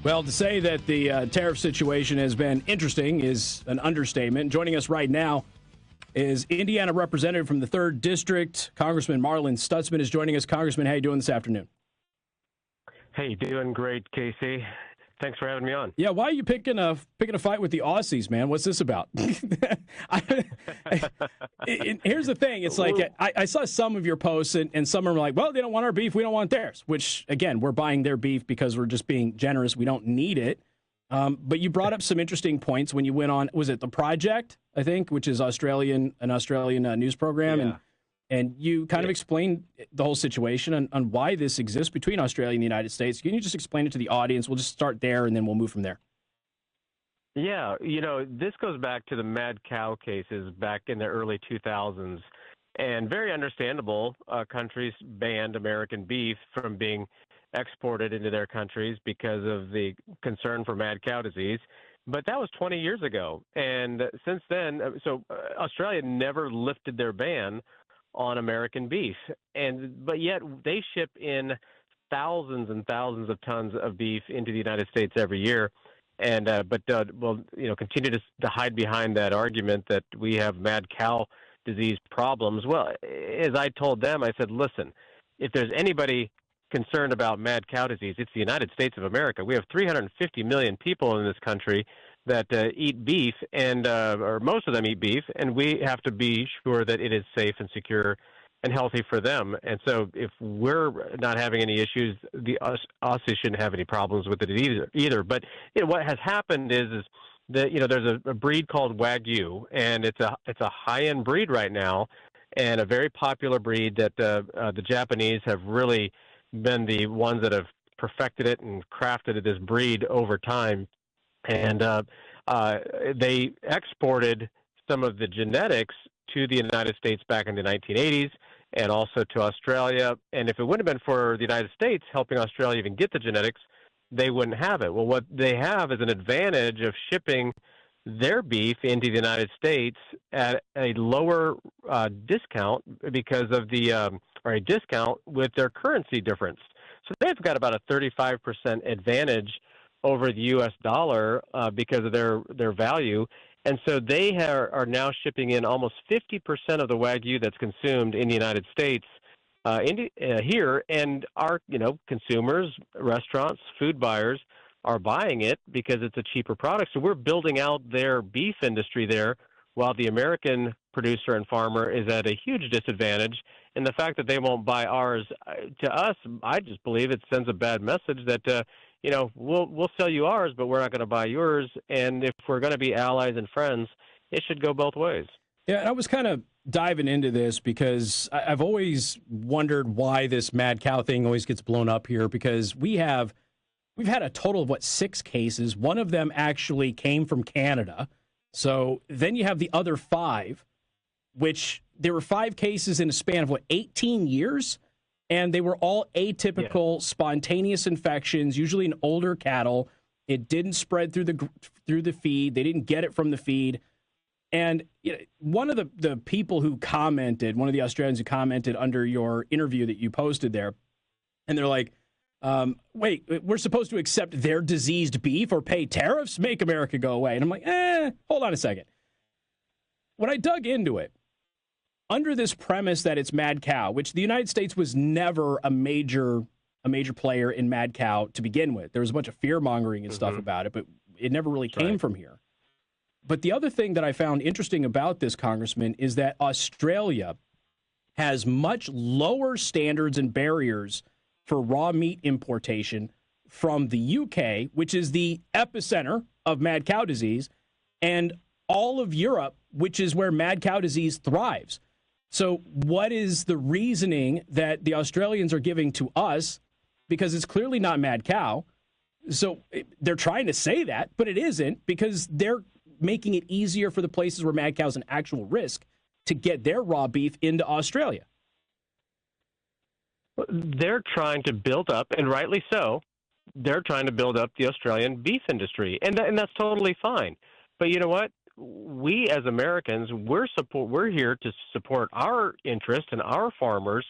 Well, to say that the tariff situation has been interesting is an understatement. Joining us right now is Indiana representative from the 3rd District, Congressman Marlin Stutzman is joining us. Congressman, how are you doing this afternoon? Hey, doing great, Casey. Thanks for having me on. Yeah, why are you picking a fight with the Aussies, man? What's this about? Here's the thing. It's like I saw some of your posts, and some are like, well, they don't want our beef. We don't want theirs, which, again, we're buying their beef because we're just being generous. We don't need it. But you brought up some interesting points when you went on, was it The Project, I think, which is an Australian news program? Yeah. And you kind of explained the whole situation on why this exists between Australia and the United States. Can you just explain it to the audience? We'll just start there, and then we'll move from there. Yeah, this goes back to the mad cow cases back in the early 2000s. And very understandable, countries banned American beef from being exported into their countries because of the concern for mad cow disease. But that was 20 years ago. And since then, Australia never lifted their ban on American beef, but yet they ship in thousands and thousands of tons of beef into the United States every year, and continue to hide behind that argument that we have mad cow disease problems. Well, as I told them, I said, listen, if there's anybody concerned about mad cow disease, it's the United States of America. We have 350 million people in this country that eat beef, or most of them eat beef, and we have to be sure that it is safe and secure and healthy for them. And so if we're not having any issues, the Aussies shouldn't have any problems with it either. But what has happened is that there's a breed called Wagyu, and it's a high-end breed right now, and a very popular breed that the Japanese have really been the ones that have perfected it and crafted this breed over time. And they exported some of the genetics to the United States back in the 1980s and also to Australia. And if it wouldn't have been for the United States helping Australia even get the genetics, they wouldn't have it. Well, what they have is an advantage of shipping their beef into the United States at a lower discount because of or a discount with their currency difference. So they've got about a 35% advantage over the U.S. dollar because of their value. And so they are now shipping in almost 50% of the Wagyu that's consumed in the United States here. And our consumers, restaurants, food buyers are buying it because it's a cheaper product. So we're building out their beef industry there while the American producer and farmer is at a huge disadvantage. And the fact that they won't buy ours, to us, I just believe it sends a bad message that we'll sell you ours, but we're not going to buy yours. And if we're going to be allies and friends, it should go both ways. Yeah, and I was kind of diving into this because I've always wondered why this mad cow thing always gets blown up here, because we've had a total of 6 cases. One of them actually came from Canada. So then you have the other 5, which there were 5 cases in a span of 18 years. And they were all atypical, spontaneous infections, usually in older cattle. It didn't spread through the feed. They didn't get it from the feed. And one of the people who commented, one of the Australians who commented under your interview that you posted there, and they're like, wait, we're supposed to accept their diseased beef or pay tariffs? Make America go away. And I'm like, hold on a second. When I dug into it, under this premise that it's mad cow, which the United States was never a major player in mad cow to begin with. There was a bunch of fear-mongering and stuff about it, but it never really came from here. But the other thing that I found interesting about this, Congressman, is that Australia has much lower standards and barriers for raw meat importation from the UK, which is the epicenter of mad cow disease, and all of Europe, which is where mad cow disease thrives. So what is the reasoning that the Australians are giving to us? Because it's clearly not mad cow. So they're trying to say that, but it isn't, because they're making it easier for the places where mad cow is an actual risk to get their raw beef into Australia. They're trying to build up, and rightly so, they're trying to build up the Australian beef industry, and that's totally fine. But you know what? We as Americans, we're here to support our interests and our farmers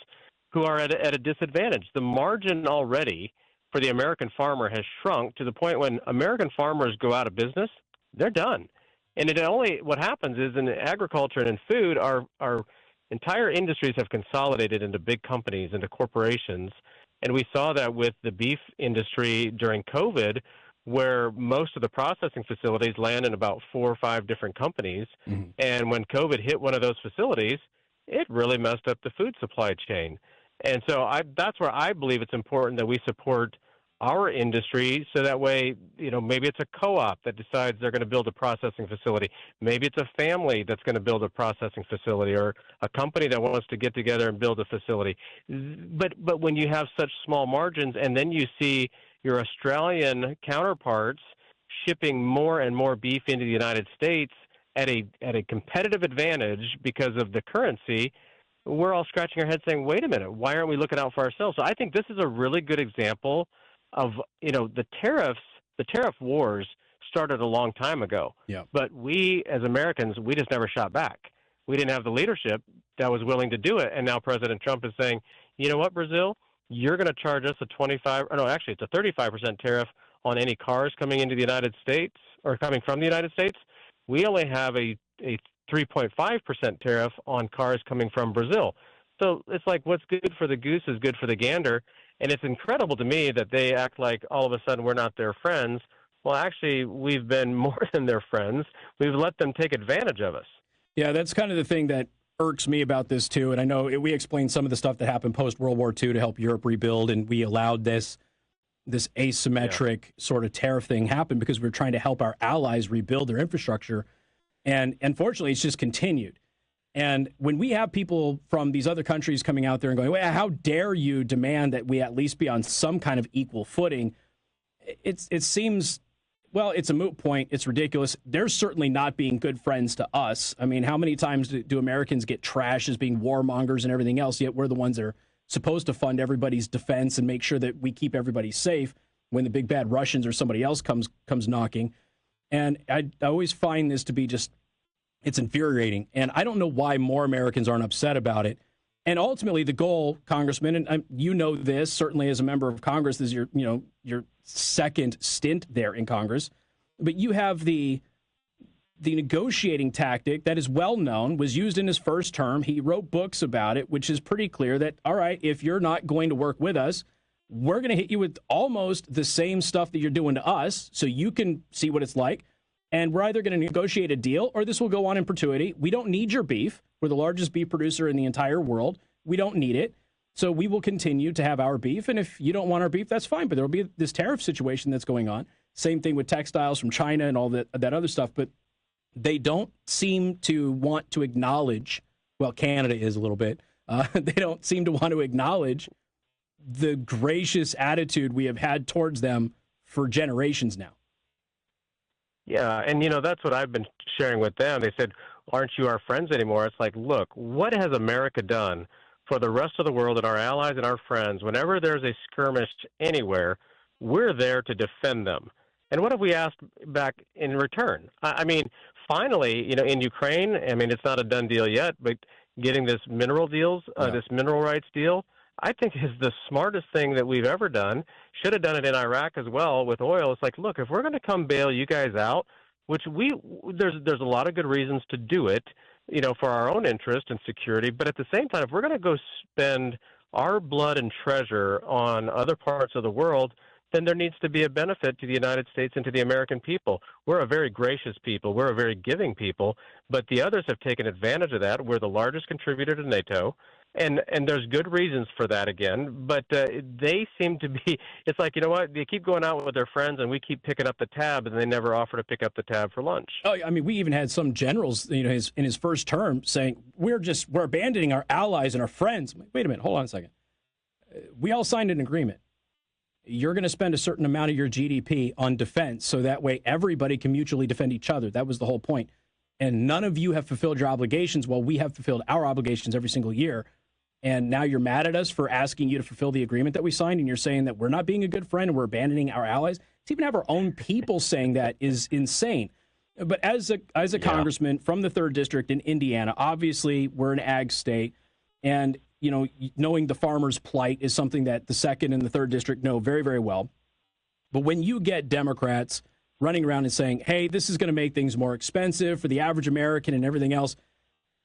who are at a disadvantage. The margin already for the American farmer has shrunk to the point when American farmers go out of business, they're done. And what happens is in agriculture and in food, our entire industries have consolidated into big companies, into corporations. And we saw that with the beef industry during COVID, where most of the processing facilities land in about 4 or 5 different companies. Mm-hmm. And when COVID hit one of those facilities, it really messed up the food supply chain. And so that's where I believe it's important that we support our industry, so that way, maybe it's a co-op that decides they're going to build a processing facility. Maybe it's a family that's going to build a processing facility, or a company that wants to get together and build a facility. But when you have such small margins, and then you see your Australian counterparts shipping more and more beef into the United States at a competitive advantage because of the currency, we're all scratching our heads saying, wait a minute, why aren't we looking out for ourselves? So I think this is a really good example of, the tariff wars started a long time ago. Yeah. But we, as Americans, we just never shot back. We didn't have the leadership that was willing to do it. And now President Trump is saying, you know what, Brazil, you're going to charge us it's a 35% tariff on any cars coming into the United States or coming from the United States. We only have a 3.5% tariff on cars coming from Brazil. So it's like what's good for the goose is good for the gander. And it's incredible to me that they act like all of a sudden we're not their friends. Well, actually, we've been more than their friends. We've let them take advantage of us. Yeah, that's kind of the thing that irks me about this, too. And I know we explained some of the stuff that happened post-World War II to help Europe rebuild, and we allowed this asymmetric sort of tariff thing happen because we were trying to help our allies rebuild their infrastructure. And unfortunately, it's just continued. And when we have people from these other countries coming out there and going, well, how dare you demand that we at least be on some kind of equal footing, it seems, well, it's a moot point. It's ridiculous. They're certainly not being good friends to us. I mean, how many times do Americans get trashed as being warmongers and everything else, yet we're the ones that are supposed to fund everybody's defense and make sure that we keep everybody safe when the big bad Russians or somebody else comes knocking. And I always find this to be just, it's infuriating. And I don't know why more Americans aren't upset about it. And ultimately, the goal, Congressman, and you know this, certainly as a member of Congress, this is your second stint there in Congress. But you have the negotiating tactic that is well known, was used in his first term. He wrote books about it, which is pretty clear that, all right, if you're not going to work with us, we're going to hit you with almost the same stuff that you're doing to us so you can see what it's like. And we're either going to negotiate a deal or this will go on in perpetuity. We don't need your beef. We're the largest beef producer in the entire world. We don't need it. So we will continue to have our beef. And if you don't want our beef, that's fine. But there will be this tariff situation that's going on. Same thing with textiles from China and all that other stuff. But they don't seem to want to acknowledge, well, Canada is a little bit. They don't seem to want to acknowledge the gracious attitude we have had towards them for generations now. Yeah, and that's what I've been sharing with them. They said, aren't you our friends anymore? It's like, look, what has America done for the rest of the world and our allies and our friends? Whenever there's a skirmish anywhere, we're there to defend them. And what have we asked back in return? I mean, finally, in Ukraine, it's not a done deal yet, but getting this mineral rights deal, I think is the smartest thing that we've ever done. Should have done it in Iraq as well with oil. It's like, look, if we're going to come bail you guys out, which there's a lot of good reasons to do it, for our own interest and security. But at the same time, if we're going to go spend our blood and treasure on other parts of the world, then there needs to be a benefit to the United States and to the American people. We're a very gracious people. We're a very giving people. But the others have taken advantage of that. We're the largest contributor to NATO. And there's good reasons for that again, but they seem to be, it's like, you know what, they keep going out with their friends and we keep picking up the tab and they never offer to pick up the tab for lunch. Oh, I mean, we even had some generals, in his first term saying, we're abandoning our allies and our friends. Wait a minute, hold on a second. We all signed an agreement. You're going to spend a certain amount of your GDP on defense so that way everybody can mutually defend each other. That was the whole point. And none of you have fulfilled your obligations while we have fulfilled our obligations every single year. And now you're mad at us for asking you to fulfill the agreement that we signed, and you're saying that we're not being a good friend and we're abandoning our allies. To even have our own people saying that is insane. But as a congressman from the 3rd District in Indiana, obviously we're an ag state, and knowing the farmer's plight is something that the second and the third district know very, very well. But when you get Democrats running around and saying, hey, this is going to make things more expensive for the average American and everything else,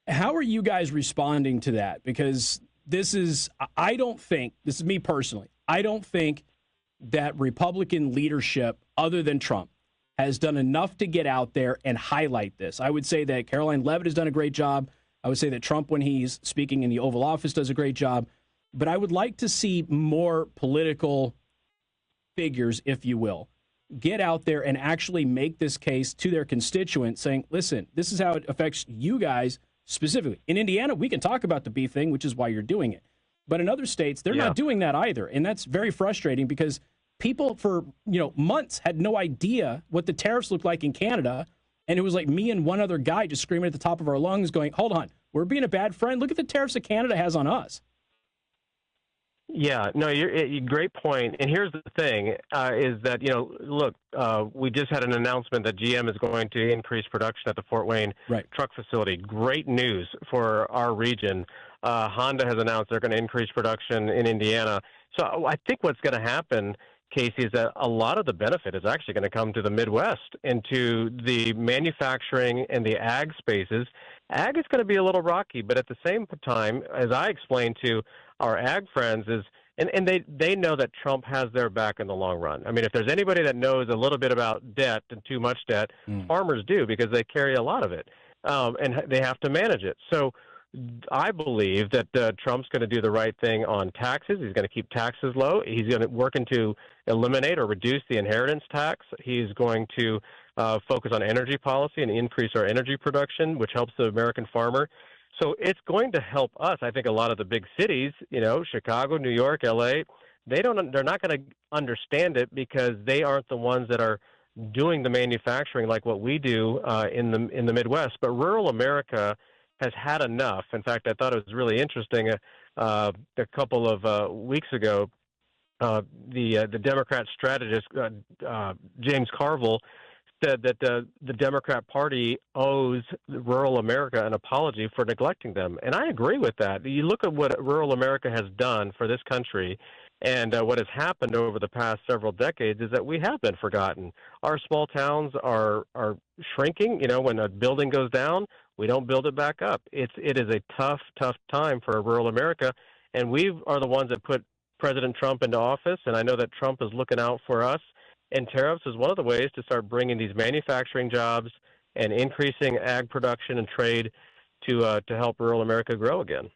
how are you guys responding to that? Because I don't think, this is me personally, I don't think that Republican leadership, other than Trump, has done enough to get out there and highlight this. I would say that Caroline Leavitt has done a great job. I would say that Trump, when he's speaking in the Oval Office, does a great job. But I would like to see more political figures, if you will, get out there and actually make this case to their constituents saying, listen, this is how it affects you guys specifically. In Indiana, we can talk about the beef thing, which is why you're doing it. But in other states, they're not doing that either. And that's very frustrating because people for months had no idea what the tariffs looked like in Canada. And it was like me and one other guy just screaming at the top of our lungs going, hold on, we're being a bad friend. Look at the tariffs that Canada has on us. Yeah, no, you're great point. And here's the thing: is that look, we just had an announcement that GM is going to increase production at the Fort Wayne truck facility. Great news for our region. Honda has announced they're going to increase production in Indiana. So I think what's going to happen, Casey, is that a lot of the benefit is actually going to come to the Midwest and to the manufacturing and the ag spaces. Ag is going to be a little rocky, but at the same time, as I explained to our ag friends, and they know that Trump has their back in the long run. I mean, if there's anybody that knows a little bit about debt and too much debt, farmers do, because they carry a lot of it, and they have to manage it. So I believe that Trump's going to do the right thing on taxes. He's going to keep taxes low. He's going to working to eliminate or reduce the inheritance tax. He's going to focus on energy policy and increase our energy production, which helps the American farmer. So it's going to help us. I think a lot of the big cities, Chicago, New York, L.A., they're not going to understand it because they aren't the ones that are doing the manufacturing like what we do in the Midwest. But rural America has had enough. In fact, I thought it was really interesting. A couple of weeks ago, the Democrat strategist James Carville said that the Democrat Party owes rural America an apology for neglecting them. And I agree with that. You look at what rural America has done for this country, and what has happened over the past several decades is that we have been forgotten. Our small towns are shrinking. When a building goes down, we don't build it back up. It is a tough time for rural America, and we are the ones that put President Trump into office, and I know that Trump is looking out for us. And tariffs is one of the ways to start bringing these manufacturing jobs and increasing ag production and trade to help rural America grow again.